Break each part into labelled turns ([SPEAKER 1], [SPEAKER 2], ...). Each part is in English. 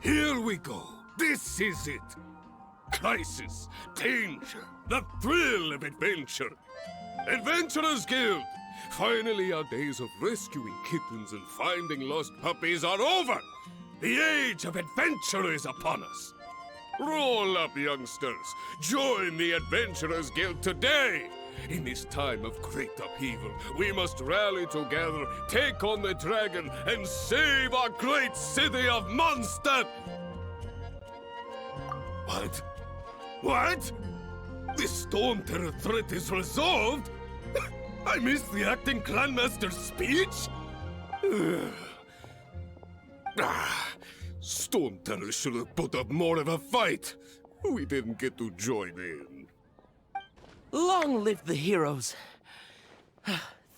[SPEAKER 1] Here we go. This is it. Crisis, danger, the thrill of adventure. Adventurers Guild! Finally, our days of rescuing kittens and finding lost puppies are over! The age of adventure is upon us! Roll up, youngsters! Join the Adventurers Guild today! In this time of great upheaval, we must rally together, take on the dragon, and save our great city of Mondstadt! What? What? The Storm Terror threat is resolved? I missed the acting clanmaster's speech? Storm Terror should have put up more of a fight. We didn't get to join in.
[SPEAKER 2] Long live the heroes.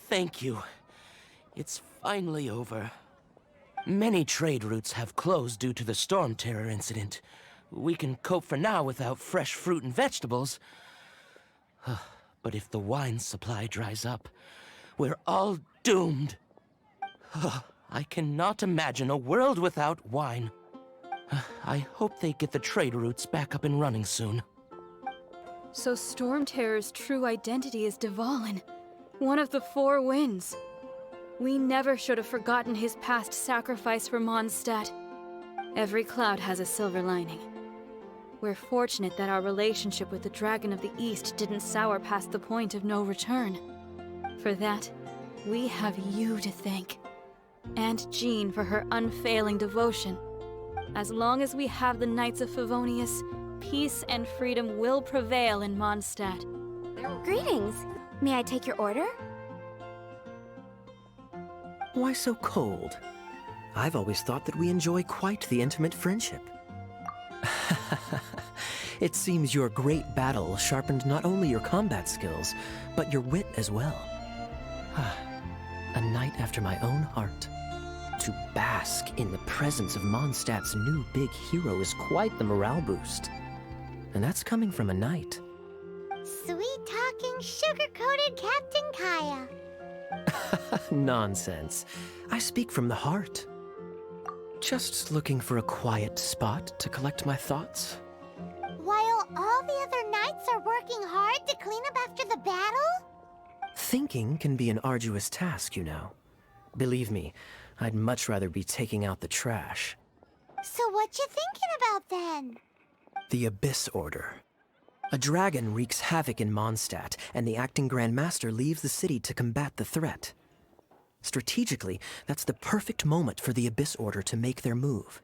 [SPEAKER 2] Thank you. It's finally over. Many trade routes have closed due to the Storm Terror incident. We can cope for now without fresh fruit and vegetables. But if the wine supply dries up, we're all doomed. I cannot imagine a world without wine. I hope they get the trade routes back up and running soon.
[SPEAKER 3] So Storm Terror's true identity is Dvalin, one of the Four Winds. We never should have forgotten his past sacrifice for Mondstadt. Every cloud has a silver lining. We're fortunate that our relationship with the Dragon of the East didn't sour past the point of no return. For that, we have you to thank. And Jean for her unfailing devotion. As long as we have the Knights of Favonius, peace and freedom will prevail in Mondstadt.
[SPEAKER 4] Greetings. May I take your order?
[SPEAKER 5] Why so cold? I've always thought that we enjoy quite the intimate friendship. It seems your great battle sharpened not only your combat skills, but your wit as well. A knight after my own heart. To bask in the presence of Mondstadt's new big hero is quite the morale boost. And that's coming from a knight.
[SPEAKER 4] Sweet-talking, sugar-coated Captain Kaya.
[SPEAKER 5] Nonsense. I speak from the heart. Just looking for a quiet spot to collect my thoughts.
[SPEAKER 4] While all the other knights are working hard to clean up after the battle?
[SPEAKER 5] Thinking can be an arduous task, you know. Believe me, I'd much rather be taking out the trash.
[SPEAKER 4] So what you thinking about then?
[SPEAKER 5] The Abyss Order. A dragon wreaks havoc in Mondstadt, and the acting Grand Master leaves the city to combat the threat. Strategically, that's the perfect moment for the Abyss Order to make their move.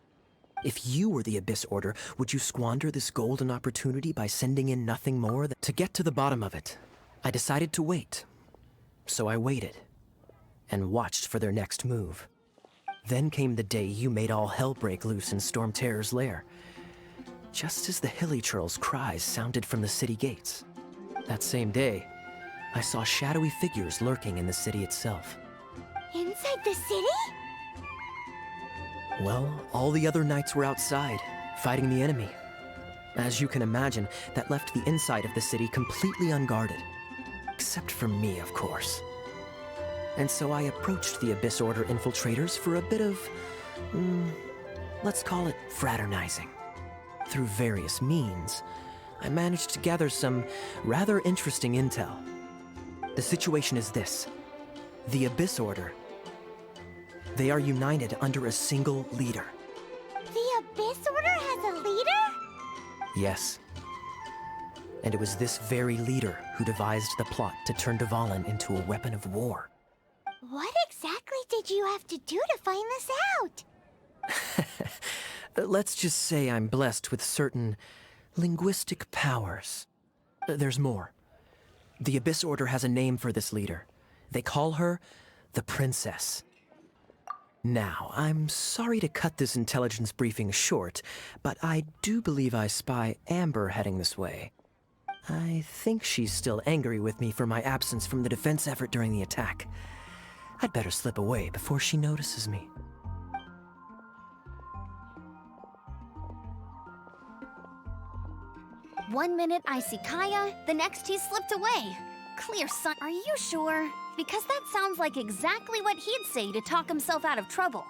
[SPEAKER 5] If you were the Abyss Order, would you squander this golden opportunity by sending in nothing more than... To get to the bottom of it, I decided to wait. So I waited, and watched for their next move. Then came the day you made all hell break loose in Storm Terror's lair. Just as the hilly churl's cries sounded from the city gates. That same day, I saw shadowy figures lurking in the city itself.
[SPEAKER 4] Inside the city?
[SPEAKER 5] Well, all the other knights were outside, fighting the enemy. As you can imagine, that left the inside of the city completely unguarded. Except for me, of course. And so I approached the Abyss Order infiltrators for a bit of... let's call it fraternizing. Through various means, I managed to gather some rather interesting intel. The situation is this. The Abyss Order. They are united under a single leader.
[SPEAKER 4] The Abyss Order has a leader?
[SPEAKER 5] Yes. And it was this very leader who devised the plot to turn Dvalin into a weapon of war.
[SPEAKER 4] What exactly did you have to do to find this out?
[SPEAKER 5] Let's just say I'm blessed with certain linguistic powers. There's more. The Abyss Order has a name for this leader. They call her the Princess. Now, I'm sorry to cut this intelligence briefing short, but I do believe I spy Amber heading this way. I think she's still angry with me for my absence from the defense effort during the attack. I'd better slip away before she notices me.
[SPEAKER 6] One minute I see Kaya, the next he slipped away. Clear son, are you sure? Because that sounds like exactly what he'd say to talk himself out of trouble.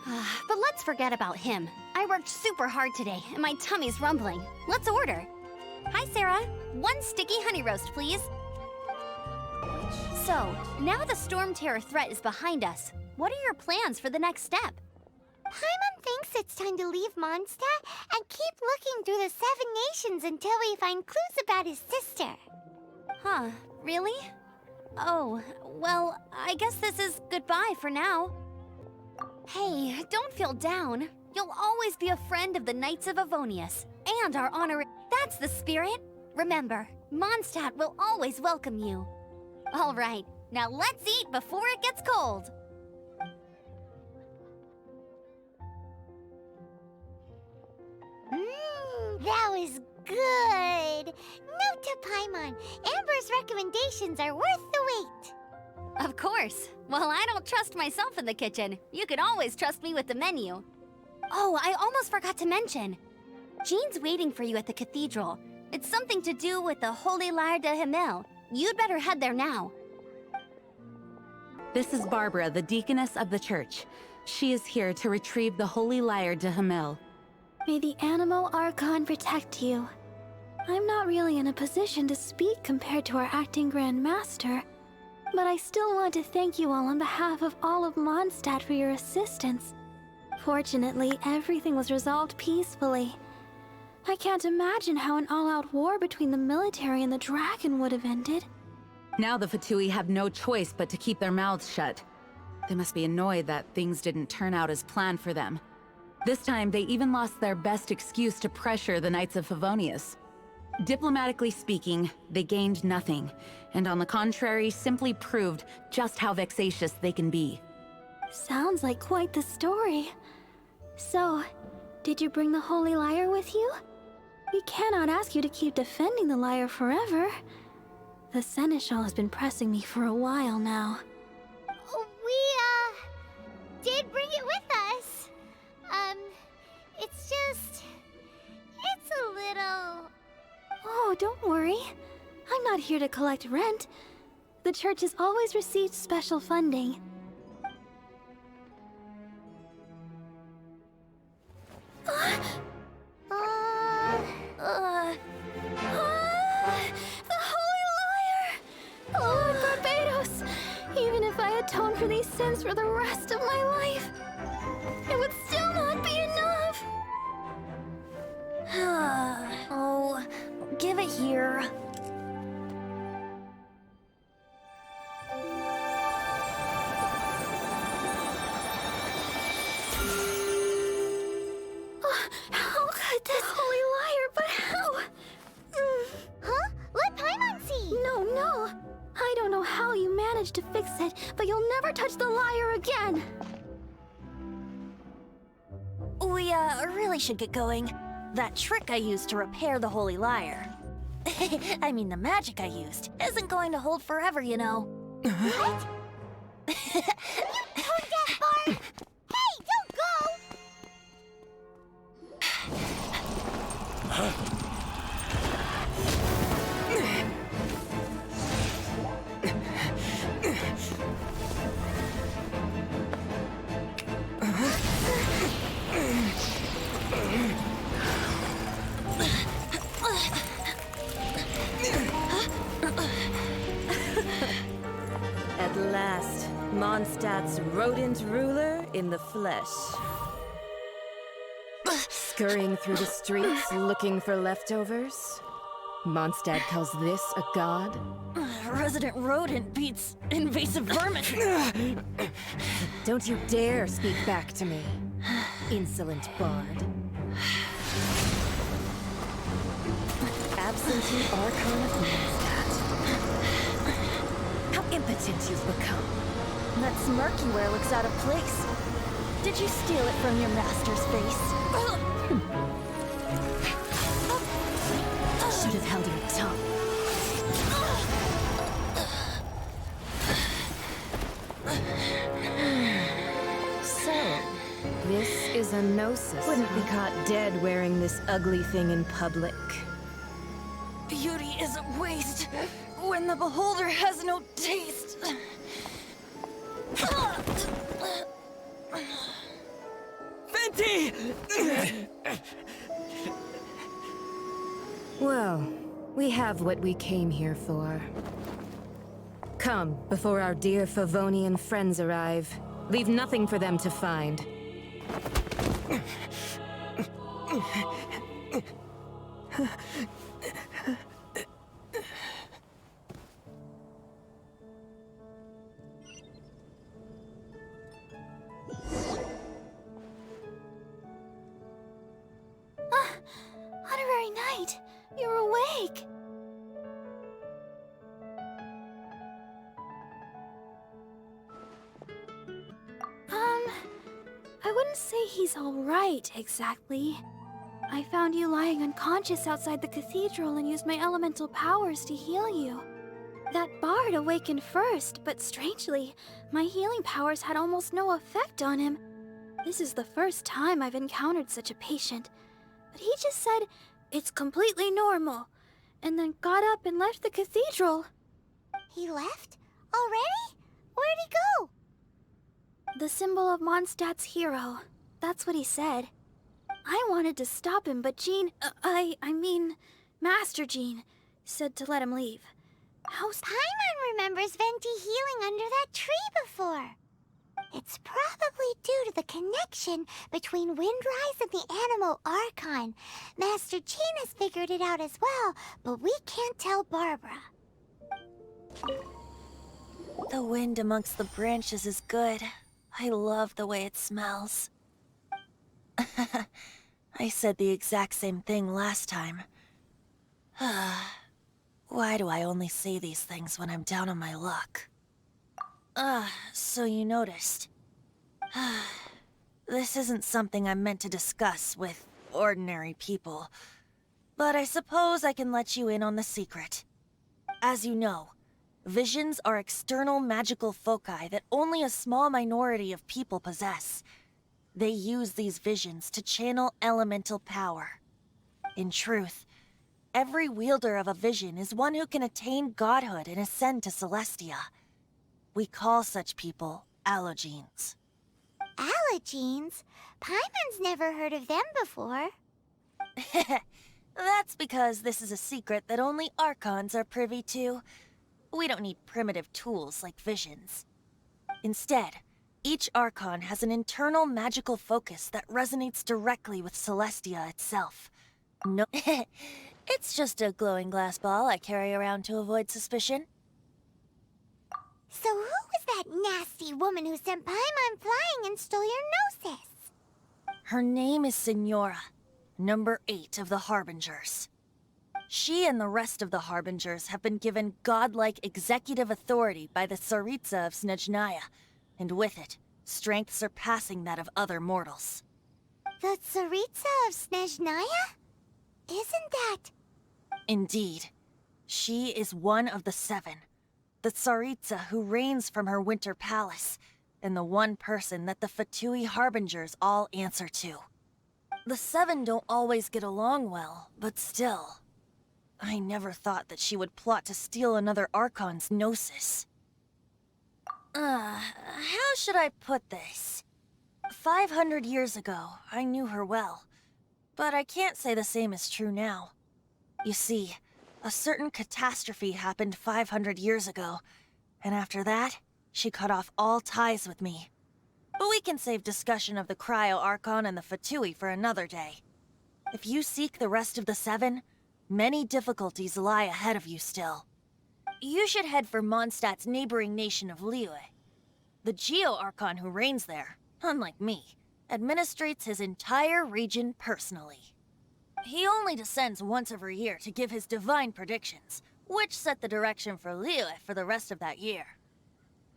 [SPEAKER 6] But let's forget about him. I worked super hard today, and my tummy's rumbling. Let's order. Hi, Sarah. 1 sticky honey roast, please. So, now the Storm Terror threat is behind us. What are your plans for the next step?
[SPEAKER 4] Paimon thinks it's time to leave Mondstadt and keep looking through the 7 nations until we find clues about his sister.
[SPEAKER 6] Huh, really? Oh, well, I guess this is goodbye for now. Hey, don't feel down. You'll always be a friend of the Knights of Avonius, and our honor. That's the spirit. Remember, Mondstadt will always welcome you. All right, now let's eat before it gets cold.
[SPEAKER 4] That was good. Note to Paimon, Amber's recommendations are worth the wait.
[SPEAKER 6] Of course. Well, I don't trust myself in the kitchen. You can always trust me with the menu. Oh, I almost forgot to mention. Jean's waiting for you at the cathedral. It's something to do with the Holy Lyre de Himmel. You'd better head there now.
[SPEAKER 7] This is Barbara, the deaconess of the church. She is here to retrieve the Holy Lyre de Himmel.
[SPEAKER 3] May the Anémo Archon protect you. I'm not really in a position to speak compared to our acting Grand Master, but I still want to thank you all on behalf of all of Mondstadt for your assistance. Fortunately, everything was resolved peacefully. I can't imagine how an all-out war between the military and the dragon would have ended.
[SPEAKER 7] Now the Fatui have no choice but to keep their mouths shut. They must be annoyed that things didn't turn out as planned for them. This time, they even lost their best excuse to pressure the Knights of Favonius. Diplomatically speaking, they gained nothing, and on the contrary, simply proved just how vexatious they can be.
[SPEAKER 3] Sounds like quite the story. So, did you bring the Holy Lyre with you? We cannot ask you to keep defending the lyre forever. The Seneschal has been pressing me for a while now.
[SPEAKER 4] We, did bring it with us. It's a little...
[SPEAKER 3] Oh, don't worry. I'm not here to collect rent. The church has always received special funding. The Holy Lyre! Lord Barbados! Even if I atone for these sins for the rest of my life, it would still not be enough!
[SPEAKER 6] Oh, give it here.
[SPEAKER 3] How could this Holy Lyre, but how?
[SPEAKER 4] Huh? Let Paimon see!
[SPEAKER 3] No. I don't know how you managed to fix it, but you'll never touch the lyre again!
[SPEAKER 6] We, really should get going. That trick I used to repair the Holy Lyre. I mean, the magic I used isn't going to hold forever, you know.
[SPEAKER 4] What? You tone-deaf bard! Hey, don't go!
[SPEAKER 8] At last, Mondstadt's rodent ruler in the flesh. Scurrying through the streets looking for leftovers? Mondstadt calls this a god?
[SPEAKER 6] Resident rodent beats invasive vermin.
[SPEAKER 8] Don't you dare speak back to me, insolent bard. Absentee Archon of Mondstadt. How impotent you've become.
[SPEAKER 6] That smirk you wear looks out of place. Did you steal it from your master's face?
[SPEAKER 8] Should have held your tongue. So, this is a gnosis. Wouldn't be caught dead wearing this ugly thing in public.
[SPEAKER 6] Beauty is a waste when the beholder has no taste.
[SPEAKER 2] Auntie!
[SPEAKER 8] Well, we have what we came here for. Come, before our dear Favonian friends arrive. Leave nothing for them to find.
[SPEAKER 3] Honorary Knight, you're awake. I wouldn't say he's all right, exactly. I found you lying unconscious outside the cathedral and used my elemental powers to heal you. That bard awakened first, but strangely, my healing powers had almost no effect on him. This is the first time I've encountered such a patient. But he just said, it's completely normal, and then got up and left the cathedral.
[SPEAKER 4] He left? Already? Where'd he go?
[SPEAKER 3] The symbol of Mondstadt's hero. That's what he said. I wanted to stop him, but I mean, Master Jean, said to let him leave.
[SPEAKER 4] Paimon remembers Venti healing under that tree before. It's probably due to the connection between Windrise and the Anémo Archon. Master Jean has figured it out as well, but we can't tell Barbara.
[SPEAKER 9] The wind amongst the branches is good. I love the way it smells. I said the exact same thing last time. Why do I only say these things when I'm down on my luck? So you noticed. This isn't something I'm meant to discuss with ordinary people, but I suppose I can let you in on the secret. As you know, visions are external magical foci that only a small minority of people possess. They use these visions to channel elemental power. In truth, every wielder of a vision is one who can attain godhood and ascend to Celestia. We call such people allogenes.
[SPEAKER 4] Allogenes? Paimon's never heard of them before.
[SPEAKER 9] That's because this is a secret that only Archons are privy to. We don't need primitive tools like visions. Instead, each Archon has an internal magical focus that resonates directly with Celestia itself. No, it's just a glowing glass ball I carry around to avoid suspicion.
[SPEAKER 4] So who was that nasty woman who sent Paimon flying and stole your Gnosis?
[SPEAKER 9] Her name is Signora, number 8 of the Harbingers. She and the rest of the Harbingers have been given godlike executive authority by the Tsaritsa of Snezhnaya, and with it, strength surpassing that of other mortals.
[SPEAKER 4] The Tsaritsa of Snezhnaya? Isn't that...
[SPEAKER 9] Indeed. She is one of the 7. The Tsaritsa who reigns from her winter palace, and the one person that the Fatui Harbingers all answer to. The 7 don't always get along well, but still. I never thought that she would plot to steal another Archon's Gnosis. How should I put this? 500 years ago, I knew her well, but I can't say the same is true now. You see, a certain catastrophe happened 500 years ago, and after that, she cut off all ties with me. But we can save discussion of the Cryo Archon and the Fatui for another day. If you seek the rest of the 7, many difficulties lie ahead of you still. You should head for Mondstadt's neighboring nation of Liyue. The Geo-Archon who reigns there, unlike me, administrates his entire region personally. He only descends once every year to give his divine predictions, which set the direction for Liyue for the rest of that year.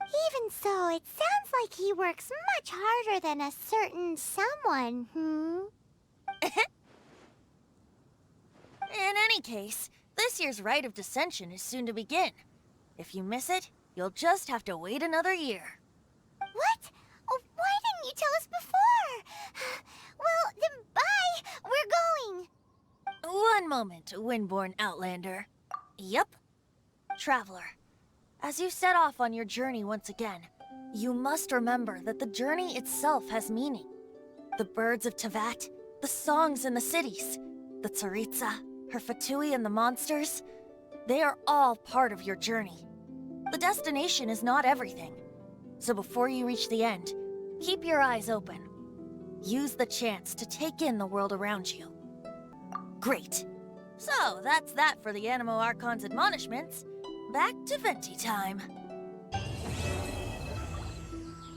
[SPEAKER 4] Even so, it sounds like he works much harder than a certain someone,
[SPEAKER 9] In any case, this year's Rite of Descension is soon to begin. If you miss it, you'll just have to wait another year.
[SPEAKER 4] What? Oh, why didn't you tell us before? Well, then bye! We're going!
[SPEAKER 9] One moment, Windborn Outlander. Yup. Traveler, as you set off on your journey once again, you must remember that the journey itself has meaning. The birds of Tevat, the songs in the cities, the Tsaritsa, her Fatui and the monsters, they are all part of your journey. The destination is not everything. So before you reach the end, keep your eyes open. Use the chance to take in the world around you. Great. So, that's that for the Anémo Archon's admonishments. Back to Venti time.